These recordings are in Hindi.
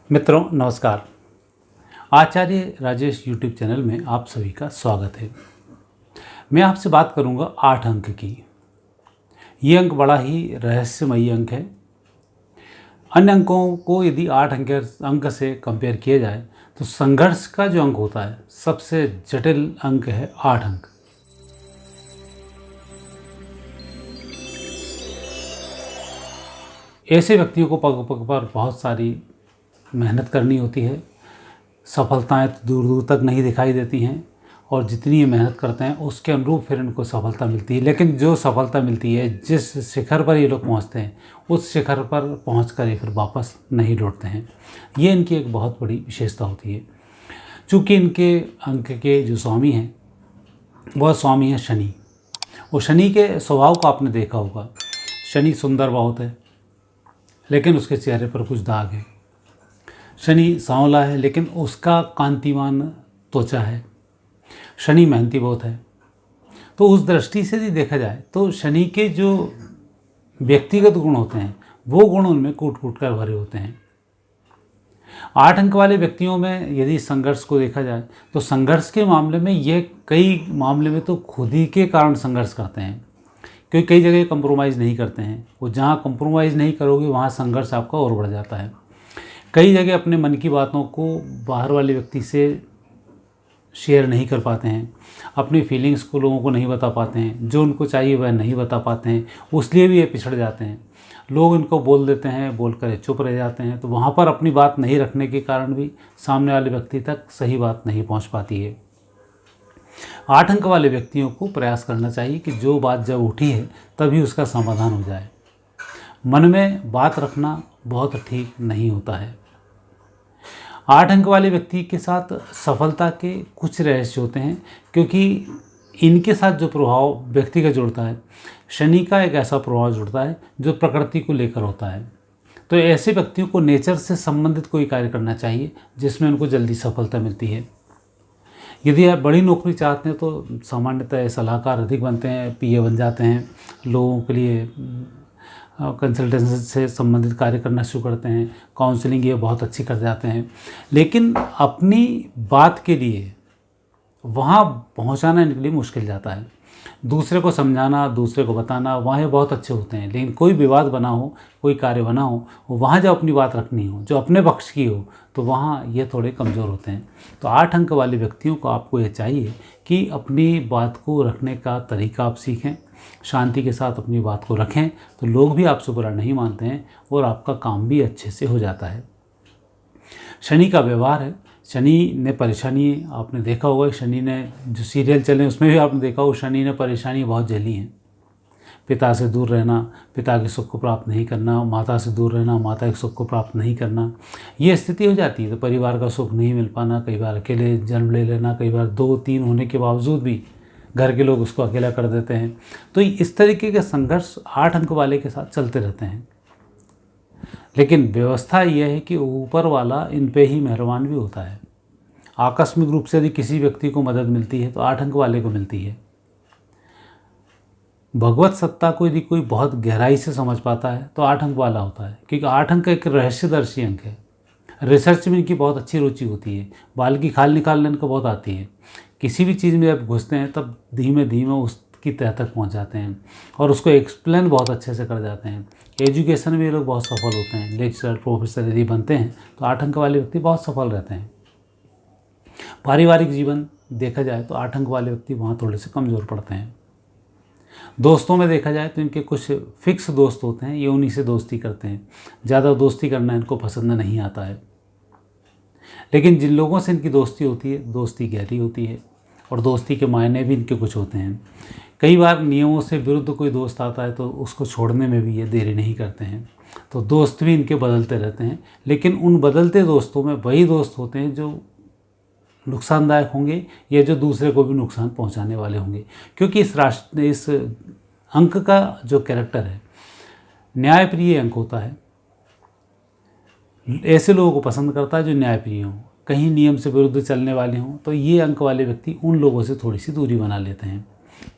मित्रों नमस्कार। आचार्य राजेश यूट्यूब चैनल में आप सभी का स्वागत है। मैं आपसे बात करूंगा 8 अंक की। ये अंक बड़ा ही रहस्यमयी अंक है। अन्य अंकों को यदि 8 अंक से कंपेयर किया जाए तो संघर्ष का जो अंक होता है सबसे जटिल अंक है 8 अंक। ऐसे व्यक्तियों को पग पग पर बहुत सारी मेहनत करनी होती है। सफलताएं तो दूर दूर तक नहीं दिखाई देती हैं और जितनी ये मेहनत करते हैं उसके अनुरूप फिर इनको सफलता मिलती है। लेकिन जो सफलता मिलती है, जिस शिखर पर ये लोग पहुंचते हैं, उस शिखर पर पहुंचकर ये फिर वापस नहीं लौटते हैं। ये इनकी एक बहुत बड़ी विशेषता होती है। चूँकि इनके अंक के जो स्वामी हैं वह स्वामी हैं शनि। और शनि के स्वभाव को आपने देखा होगा। शनि सुंदर बहुत है लेकिन उसके चेहरे पर कुछ दाग है। शनि सांवला है लेकिन उसका कांतिमान त्वचा है। शनि मेहनती बहुत है। तो उस दृष्टि से यदि देखा जाए तो शनि के जो व्यक्तिगत गुण होते हैं वो गुण उनमें कूट कूट कर भरे होते हैं। 8 अंक वाले व्यक्तियों में यदि संघर्ष को देखा जाए तो संघर्ष के मामले में ये कई मामले में तो खुद ही के कारण संघर्ष करते हैं, क्योंकि कई जगह कंप्रोमाइज़ नहीं करते हैं। वो जहाँ कंप्रोमाइज़ नहीं करोगे वहाँ संघर्ष आपका और बढ़ जाता है। कई जगह अपने मन की बातों को बाहर वाले व्यक्ति से शेयर नहीं कर पाते हैं, अपनी फीलिंग्स को लोगों को नहीं बता पाते हैं, जो उनको चाहिए वह नहीं बता पाते हैं, उसलिए भी ये पिछड़ जाते हैं। लोग इनको बोल देते हैं, बोलकर चुप रह जाते हैं, तो वहाँ पर अपनी बात नहीं रखने के कारण भी सामने वाले व्यक्ति तक सही बात नहीं पहुँच पाती है। 8 अंक वाले व्यक्तियों को प्रयास करना चाहिए कि जो बात जब उठी है तभी उसका समाधान हो जाए। मन में बात रखना बहुत ठीक नहीं होता है। 8 अंक वाले व्यक्ति के साथ सफलता के कुछ रहस्य होते हैं, क्योंकि इनके साथ जो प्रभाव व्यक्ति का जुड़ता है, शनि का एक ऐसा प्रभाव जुड़ता है जो प्रकृति को लेकर होता है। तो ऐसे व्यक्तियों को नेचर से संबंधित कोई कार्य करना चाहिए जिसमें उनको जल्दी सफलता मिलती है। यदि आप बड़ी नौकरी चाहते हैं तो सामान्यतः सलाहकार अधिक बनते हैं, पीए बन जाते हैं, लोगों के लिए कंसल्टेंसी से संबंधित कार्य करना शुरू करते हैं, काउंसलिंग ये बहुत अच्छी कर जाते हैं। लेकिन अपनी बात के लिए वहाँ पहुँचाना इनके लिए मुश्किल जाता है। दूसरे को समझाना, दूसरे को बताना, वहाँ ये बहुत अच्छे होते हैं। लेकिन कोई विवाद बना हो, कोई कार्य बना हो, वहाँ जब अपनी बात रखनी हो, जो अपने पक्ष की हो, तो वहाँ ये थोड़े कमज़ोर होते हैं। तो 8 अंक वाले व्यक्तियों को आपको ये चाहिए कि अपनी बात को रखने का तरीका आप सीखें, शांति के साथ अपनी बात को रखें, तो लोग भी आपसे बुरा नहीं मानते हैं और आपका काम भी अच्छे से हो जाता है। शनि का व्यवहार है। शनि ने परेशानी आपने देखा होगा, शनि ने जो सीरियल चले उसमें भी आपने देखा होगा, शनि ने परेशानी बहुत झेली हैं। पिता से दूर रहना, पिता के सुख को प्राप्त नहीं करना, माता से दूर रहना, माता के सुख को प्राप्त नहीं करना, ये स्थिति हो जाती है। तो परिवार का सुख नहीं मिल पाना, कई बार अकेले जन्म ले लेना, कई बार 2-3 होने के बावजूद भी घर के लोग उसको अकेला कर देते हैं। तो इस तरीके के संघर्ष 8 अंक वाले के साथ चलते रहते हैं। लेकिन व्यवस्था यह है कि ऊपर वाला इन पे ही मेहरबान भी होता है। आकस्मिक रूप से यदि किसी व्यक्ति को मदद मिलती है तो 8 अंक वाले को मिलती है। भगवत सत्ता को यदि कोई बहुत गहराई से समझ पाता है तो 8 अंक वाला होता है, क्योंकि 8 अंक एक रहस्यदर्शी अंक है। रिसर्च में इनकी बहुत अच्छी रुचि होती है, बाल की खाल निकालने इनको बहुत आती है। किसी भी चीज़ में जब घुसते हैं तब धीमे धीमे उसकी तह तक पहुंच जाते हैं और उसको एक्सप्लेन बहुत अच्छे से कर जाते हैं। एजुकेशन में ये लोग बहुत सफल होते हैं। लेक्चरर, प्रोफेसर यदि बनते हैं तो 8 अंक वाले व्यक्ति बहुत सफल रहते हैं। पारिवारिक जीवन देखा जाए तो 8 अंक वाले व्यक्ति वहाँ थोड़े से कमज़ोर पड़ते हैं। दोस्तों में देखा जाए तो इनके कुछ फिक्स दोस्त होते हैं, ये उन्हीं से दोस्ती करते हैं। ज़्यादा दोस्ती करना इनको पसंद नहीं आता है। लेकिन जिन लोगों से इनकी दोस्ती होती है, दोस्ती गहरी होती है और दोस्ती के मायने भी इनके कुछ होते हैं। कई बार नियमों से विरुद्ध कोई दोस्त आता है तो उसको छोड़ने में भी ये देरी नहीं करते हैं। तो दोस्त भी इनके बदलते रहते हैं, लेकिन उन बदलते दोस्तों में वही दोस्त होते हैं जो नुकसानदायक होंगे या जो दूसरे को भी नुकसान पहुंचाने वाले होंगे। क्योंकि इस अंक का जो कैरेक्टर है, न्यायप्रिय अंक होता है। ऐसे लोगों को पसंद करता है जो न्यायप्रिय हों, कहीं नियम से विरुद्ध चलने वाले हों। तो ये अंक वाले व्यक्ति उन लोगों से थोड़ी सी दूरी बना लेते हैं।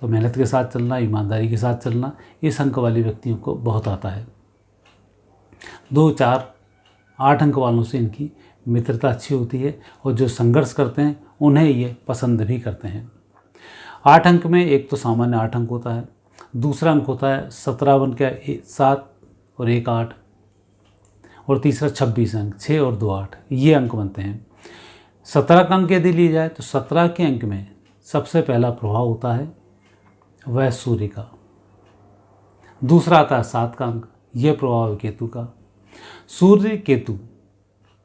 तो मेहनत के साथ चलना, ईमानदारी के साथ चलना इस अंक वाले व्यक्तियों को बहुत आता है। 2, 4 8 अंक वालों से इनकी मित्रता अच्छी होती है और जो संघर्ष करते हैं उन्हें ये पसंद भी करते हैं। 8 अंक में एक तो सामान्य 8 अंक होता है, दूसरा अंक होता है 17 बन के 7 और 1 8, और तीसरा 26 अंक 6 और 2 8, ये अंक बनते हैं। 17 का अंक यदि लिया जाए तो 17 के अंक में सबसे पहला प्रभाव होता है वह सूर्य का, दूसरा आता है 7 का अंक, यह प्रभाव है केतु का। सूर्य केतु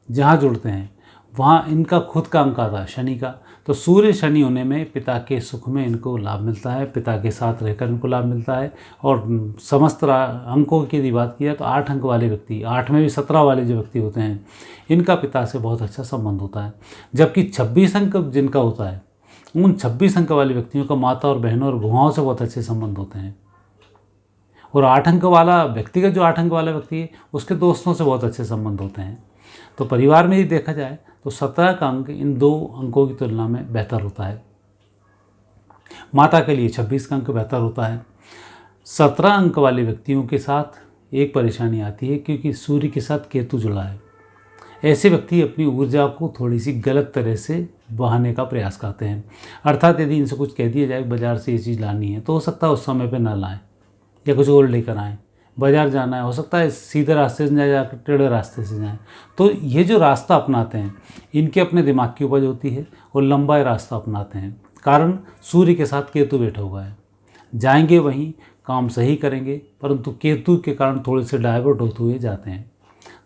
जहाँ जुड़ते हैं वहाँ इनका खुद का अंक आता है शनि का। तो सूर्य शनि होने में पिता के सुख में इनको लाभ मिलता है, पिता के साथ रहकर इनको लाभ मिलता है। और समस्त अंकों की यदि बात की जाए तो 8 अंक वाले व्यक्ति, 8 में भी 17 वाले जो व्यक्ति होते हैं, इनका पिता से बहुत अच्छा संबंध होता है। जबकि 26 अंक जिनका होता है, उन 26 अंक वाले व्यक्तियों का माता और बहनों और भुआओं से बहुत अच्छे संबंध होते हैं। और 8 अंक वाला व्यक्ति का, जो 8 अंक वाला व्यक्ति है, उसके दोस्तों से बहुत अच्छे संबंध होते हैं। तो परिवार में यदि देखा जाए तो 17 का अंक इन 2 अंकों की तुलना में बेहतर होता है। माता के लिए 26 का अंक बेहतर होता है। 17 अंक वाले व्यक्तियों के साथ एक परेशानी आती है क्योंकि सूर्य के साथ केतु जुड़ा है। ऐसे व्यक्ति अपनी ऊर्जा को थोड़ी सी गलत तरह से बहाने का प्रयास करते हैं। अर्थात यदि इनसे कुछ कह दिया जाए बाज़ार से ये चीज़ लानी है तो हो सकता है उस समय पर ना लाएं या कुछ और लेकर आएँ। बाज़ार जाना है, हो सकता है सीधे रास्ते से जाए या टेढ़े रास्ते से जाएं। तो ये जो रास्ता अपनाते हैं इनके अपने दिमाग की उपज होती है और लंबा रास्ता अपनाते हैं। कारण सूर्य के साथ केतु बैठा हुआ है, जाएंगे वहीं काम सही करेंगे, परंतु केतु के कारण थोड़े से डाइवर्ट होते हुए जाते हैं।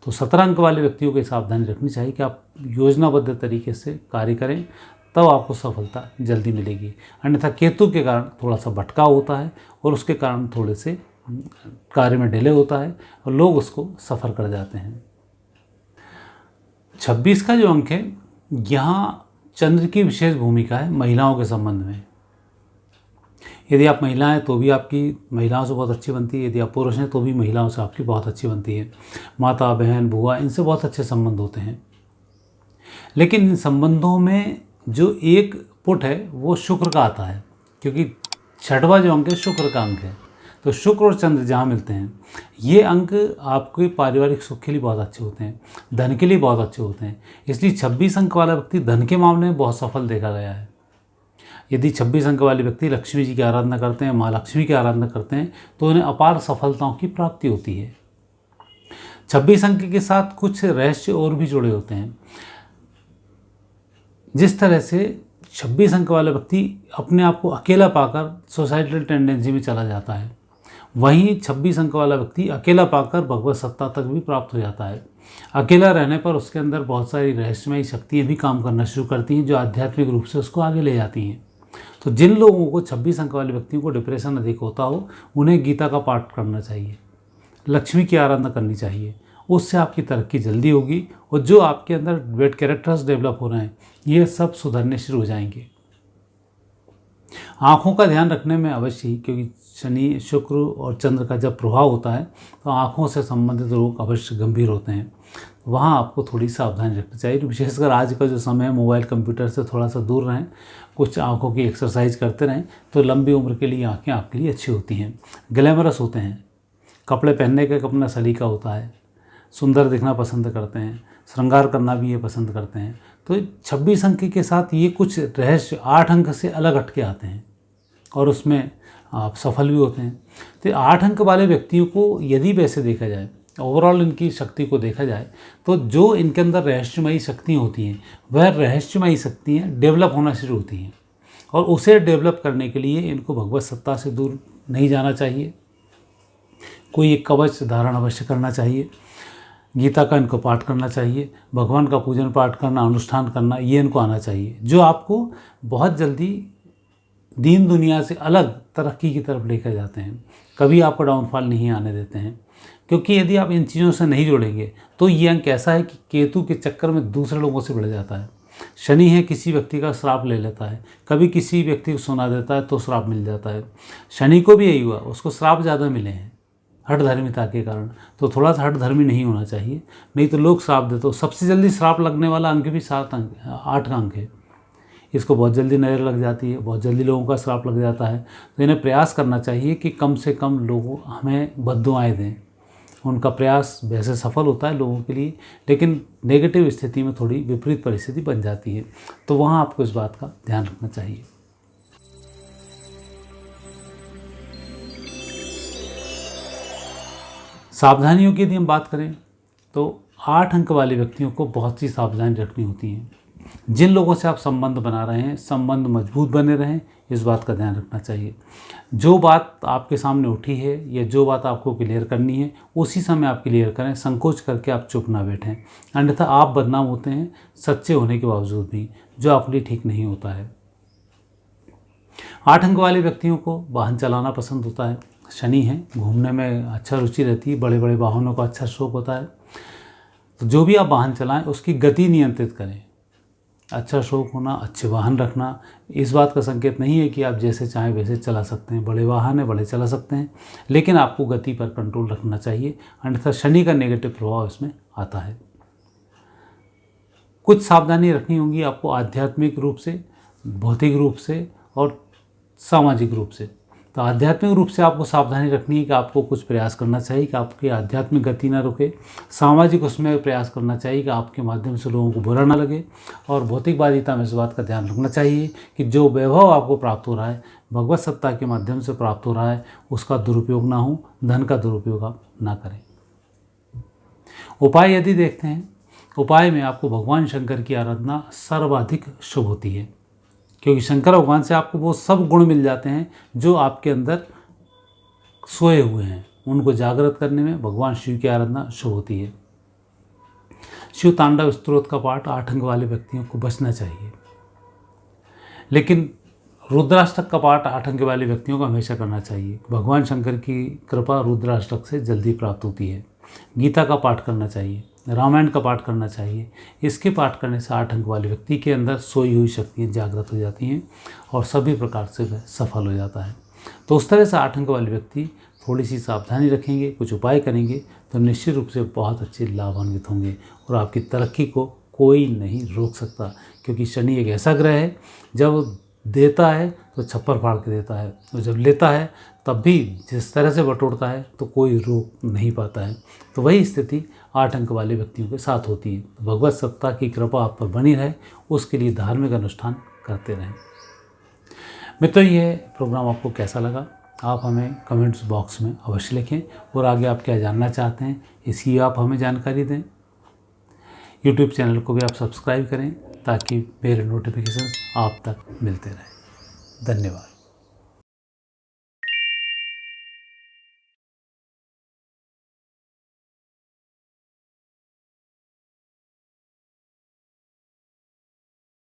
तो 17 अंक वाले व्यक्तियों को सावधानी रखनी चाहिए कि आप योजनाबद्ध तरीके से कार्य करें, तब आपको सफलता जल्दी मिलेगी। अन्यथा केतु के कारण थोड़ा सा भटकाव होता है और उसके कारण थोड़े से कार्य में डिले होता है और लोग उसको सफ़र कर जाते हैं। 26 का जो अंक है, यहाँ चंद्र की विशेष भूमिका है महिलाओं के संबंध में। यदि आप महिला हैं तो भी आपकी महिलाओं से बहुत अच्छी बनती है, यदि आप पुरुष हैं तो भी महिलाओं से आपकी बहुत अच्छी बनती है। माता, बहन, बुआ, इनसे बहुत अच्छे संबंध होते हैं। लेकिन इन संबंधों में जो एक पुट है वो शुक्र का आता है, क्योंकि 6वां जो अंक है शुक्र का अंक है। तो शुक्र और चंद्र जहाँ मिलते हैं, ये अंक आपके पारिवारिक सुख के लिए बहुत अच्छे होते हैं, धन के लिए बहुत अच्छे होते हैं। इसलिए 26 अंक वाला व्यक्ति धन के मामले में बहुत सफल देखा गया है। यदि 26 अंक वाले व्यक्ति लक्ष्मी जी की आराधना करते हैं, माँ लक्ष्मी की आराधना करते हैं, तो उन्हें अपार सफलताओं की प्राप्ति होती है। 26 अंक के साथ कुछ रहस्य और भी जुड़े होते हैं। जिस तरह से 26 अंक वाला व्यक्ति अपने आप को अकेला पाकर सोसाइटल टेंडेंसी में चला जाता है, वहीं 26 अंक वाला व्यक्ति अकेला पाकर भगवत सत्ता तक भी प्राप्त हो जाता है। अकेला रहने पर उसके अंदर बहुत सारी रहस्यमयी शक्तियाँ भी काम करना शुरू करती हैं, जो आध्यात्मिक रूप से उसको आगे ले जाती हैं। तो जिन लोगों को 26 अंक वाले व्यक्तियों को डिप्रेशन अधिक होता हो, उन्हें गीता का पाठ करना चाहिए, लक्ष्मी की आराधना करनी चाहिए। उससे आपकी तरक्की जल्दी होगी और जो आपके अंदर बैड कैरेक्टर्स डेवलप हो रहे हैं, ये सब सुधरने शुरू हो जाएंगे। आँखों का ध्यान रखने में अवश्य ही, क्योंकि शनि, शुक्र और चंद्र का जब प्रभाव होता है तो आँखों से संबंधित रोग अवश्य गंभीर होते हैं। वहाँ आपको थोड़ी सावधानी रखनी चाहिए। विशेषकर आज का जो समय है, मोबाइल कंप्यूटर से थोड़ा सा दूर रहें, कुछ आँखों की एक्सरसाइज करते रहें, तो लंबी उम्र के लिए आँखें आपके लिए अच्छी होती हैं। ग्लैमरस होते हैं, कपड़े पहनने का एक अपना सलीका होता है, सुंदर दिखना पसंद करते हैं, श्रृंगार करना भी ये पसंद करते हैं। तो 26 अंक के साथ ये कुछ रहस्य 8 अंक से अलग हट के आते हैं और उसमें आप सफल भी होते हैं। तो 8 अंक वाले व्यक्तियों को यदि वैसे देखा जाए, ओवरऑल इनकी शक्ति को देखा जाए, तो जो इनके अंदर रहस्यमयी शक्तियाँ होती हैं, वह रहस्यमयी शक्तियाँ डेवलप होना शुरू होती हैं। और उसे डेवलप करने के लिए इनको भगवत सत्ता से दूर नहीं जाना चाहिए, कोई एक कवच धारण अवश्य करना चाहिए, गीता का इनको पाठ करना चाहिए, भगवान का पूजन पाठ करना, अनुष्ठान करना, ये इनको आना चाहिए, जो आपको बहुत जल्दी दीन दुनिया से अलग तरक्की की तरफ लेकर जाते हैं, कभी आपको डाउनफॉल नहीं आने देते हैं। क्योंकि यदि आप इन चीज़ों से नहीं जुड़ेंगे तो ये अंक ऐसा है कि केतु के चक्कर में दूसरे लोगों से बढ़ जाता है। शनि है, किसी व्यक्ति का श्राप ले लेता है, कभी किसी व्यक्ति को सुना देता है तो श्राप मिल जाता है। शनि को भी यही हुआ, उसको श्राप ज़्यादा मिले हैं हठधर्मिता के कारण। तो थोड़ा सा हठधर्मी नहीं होना चाहिए, नहीं तो लोग श्राप देते हो। सबसे जल्दी श्राप लगने वाला अंक भी 8 का अंक है। इसको बहुत जल्दी नज़र लग जाती है, बहुत जल्दी लोगों का श्राप लग जाता है। तो इन्हें प्रयास करना चाहिए कि कम से कम लोग हमें बद्दुआएं दें, उनका प्रयास वैसे सफल होता है लोगों के लिए, लेकिन नेगेटिव स्थिति में थोड़ी विपरीत परिस्थिति बन जाती है। तो वहाँ आपको इस बात का ध्यान रखना चाहिए। सावधानियों की यदि हम बात करें तो 8 अंक वाले व्यक्तियों को बहुत सी सावधानी रखनी होती है। जिन लोगों से आप संबंध बना रहे हैं, संबंध मजबूत बने रहें, इस बात का ध्यान रखना चाहिए। जो बात आपके सामने उठी है या जो बात आपको क्लियर करनी है, उसी समय आप क्लियर करें, संकोच करके आप चुप ना बैठें, अन्यथा आप बदनाम होते हैं सच्चे होने के बावजूद भी, जो आपके लिए ठीक नहीं होता है। 8 अंक वाले व्यक्तियों को वाहन चलाना पसंद होता है, शनि है, घूमने में अच्छा रुचि रहती है, बड़े बड़े वाहनों का अच्छा शौक होता है। तो जो भी आप वाहन चलाएं उसकी गति नियंत्रित करें। अच्छा शौक होना, अच्छे वाहन रखना इस बात का संकेत नहीं है कि आप जैसे चाहें वैसे चला सकते हैं। बड़े वाहन है, बड़े चला सकते हैं, लेकिन आपको गति पर कंट्रोल रखना चाहिए, अन्यथा शनि का नेगेटिव प्रभाव इसमें आता है। कुछ सावधानी रखनी होगी आपको आध्यात्मिक रूप से, भौतिक रूप से और सामाजिक रूप से। तो आध्यात्मिक रूप से आपको सावधानी रखनी है कि आपको कुछ प्रयास करना चाहिए कि आपकी आध्यात्मिक गति ना रुके। सामाजिक उसमें प्रयास करना चाहिए कि आपके माध्यम से लोगों को बुरा ना लगे। और भौतिकवादिता में इस बात का ध्यान रखना चाहिए कि जो वैभव आपको प्राप्त हो रहा है, भगवत सत्ता के माध्यम से प्राप्त हो रहा है, उसका दुरुपयोग ना हो, धन का दुरुपयोग आप ना करें। उपाय यदि देखते हैं, उपाय में आपको भगवान शंकर की आराधना सर्वाधिक शुभ होती है, क्योंकि शंकर भगवान से आपको वो सब गुण मिल जाते हैं जो आपके अंदर सोए हुए हैं। उनको जागृत करने में भगवान शिव की आराधना शुभ होती है। शिव तांडव स्तोत्र का पाठ 8 अंक वाले व्यक्तियों को बचना चाहिए, लेकिन रुद्राष्टक का पाठ 8 अंक वाले व्यक्तियों को हमेशा करना चाहिए। भगवान शंकर की कृपा रुद्राष्टक से जल्दी प्राप्त होती है। गीता का पाठ करना चाहिए, रामायण का पाठ करना चाहिए। इसके पाठ करने से 8 अंक वाले व्यक्ति के अंदर सोई हुई शक्तियाँ जागृत हो जाती हैं और सभी प्रकार से वह सफल हो जाता है। तो उस तरह से 8 अंक वाले व्यक्ति थोड़ी सी सावधानी रखेंगे, कुछ उपाय करेंगे तो निश्चित रूप से बहुत अच्छे लाभान्वित होंगे और आपकी तरक्की को कोई नहीं रोक सकता, क्योंकि शनि एक ऐसा ग्रह है, जब देता है तो छप्पर फाड़ के देता है, और जब लेता है तब भी जिस तरह से बटोरता है तो कोई रोक नहीं पाता है। तो वही स्थिति 8 अंक वाले व्यक्तियों के साथ होती है। तो भगवत सत्ता की कृपा आप पर बनी रहे, उसके लिए धार्मिक अनुष्ठान करते रहें। मित्रों, ये प्रोग्राम आपको कैसा लगा आप हमें कमेंट्स बॉक्स में अवश्य लिखें, और आगे आप क्या जानना चाहते हैं इसकी आप हमें जानकारी दें। यूट्यूब चैनल को भी आप सब्सक्राइब करें ताकि मेरे नोटिफिकेशंस आप तक मिलते रहें। धन्यवाद।